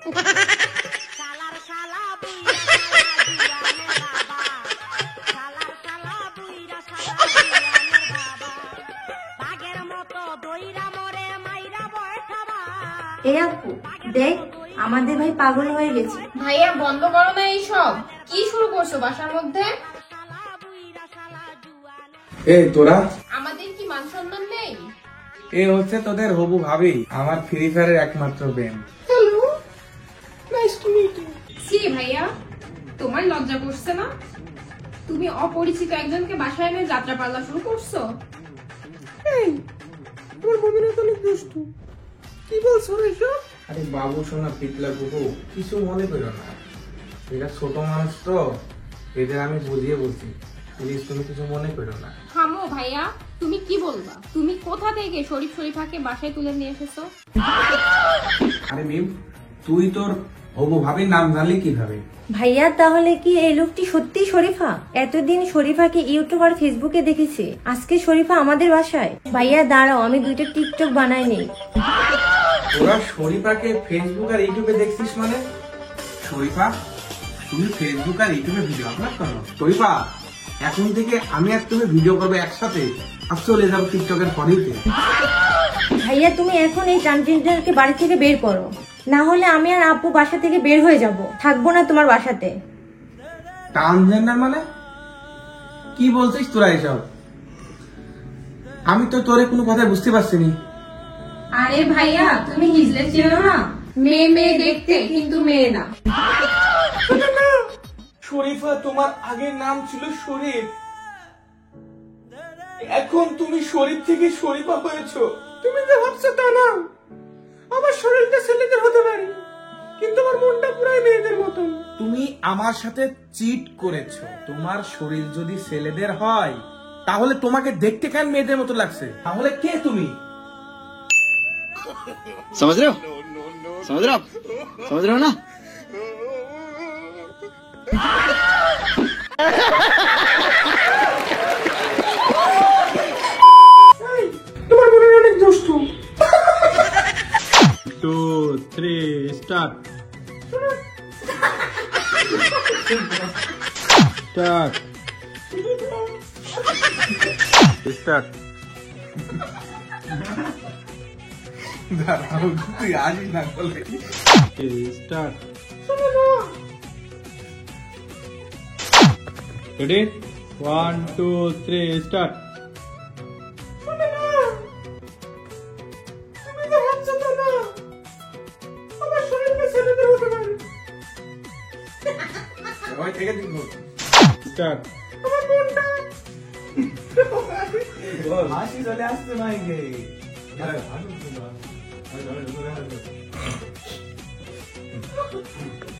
এই আপু দেখ, আমাদের ভাই পাগল হয়ে গেছে। ভাইয়া বন্ধ করো না এইসব, কি শুরু করছো বাসার মধ্যে? এই তোরা, আমাদের কি মান সম্মান নেই? এ হচ্ছে তোদের হবু ভাবি, আমার ফ্রি ফায়ারের একমাত্র ban. Hello, nice to meet you. সি ভাইয়া, তোমার লজ্জা করছে না? তুমি অপরিচিত একজনকে বাসায় এনে যাত্রা পাল্লা শুরু করছো। এই তোর মমিনা তো অনেক দুষ্টু, কি বলছো এসব? আরে বাবু শোনা পিতলা বুবু, কিছু মনে করো না, এরা ছোট মানুষ তো, এদের আমি বুঝিয়ে বলছি, প্লিজ তুমি কিছু মনে করো না। থামো ভাইয়া, তুমি কি বলবা? তুমি কোথা থেকে শরীফ শরীফাকে বাসায় তুলে নিয়ে এসেছো? আরে মিম, তুই তোর হবু ভাবির নাম জানলি কিভাবে? ভাইয়া তাহলে কি এই লোকটি সত্যি শরীফা? এতদিন শরীফাকে ইউটিউব আর ফেসবুকে দেখেছি, আজকে শরীফা আমাদের বাসায়। ভাইয়া দাঁড়াও, আমি দুইটা টিকটক বানাই নেই। তোরা শরীফাকে ফেসবুক আর ইউটিউবে দেখছিস মানে? শরীফা, তুমি ফেসবুক আর ইউটিউবে ভিডিও আপলোড করো? শরীফা, এখন থেকে আমি আর তুমি ভিডিও করবো একসাথে, আর চলে যাবো টিকটকের ফরিতে। ভাইয়া তুমি এখন এই ট্রান্সজেন্ডারকে বাড়ি থেকে বের করো, না হলে আমি আর আপু বাসা থেকে বের হয়ে যাব, থাকবো না তোমার বাসাতে। ট্রান্সজেন্ডার মানে কি বলছিস তোরা এসব? আমি তো তোরে কোনো কথা বুঝতে পারছি না। আরে ভাইয়া, তুমি হিজলে ছিল না? মেয়ে মেয়ে দেখতে, কিন্তু মেয়ে না। শরীফা, তোমার আগের নাম ছিল শরীফ, এখন তুমি শরীফ থেকে শরীফা হয়েছো। তুমি যে ভাবছো তা না, আমার শরীরটা ছেলেদের হতে পারে, কিন্তু আমার মনটা পুরাই মেয়েদের মতন। তুমি আমার সাথে চিট করেছো। তোমার শরীর যদি ছেলেদের হয়, তাহলে তোমাকে দেখতে কেন মেয়েদের মতো লাগছে? তাহলে কে তুমি? समझ रहे हो? समझ रहे हो आप? समझ रहे हो ना? তোমার মনে অনেক দুষ্টু। 2, 3, start. Start. Start. দাঁড়াও, তুই আসিস না বলে। Okay, start. Ready? 1, 2, 3, start. ওই থেকে দিন Start. হাসি চলে আসছে ভাই গে।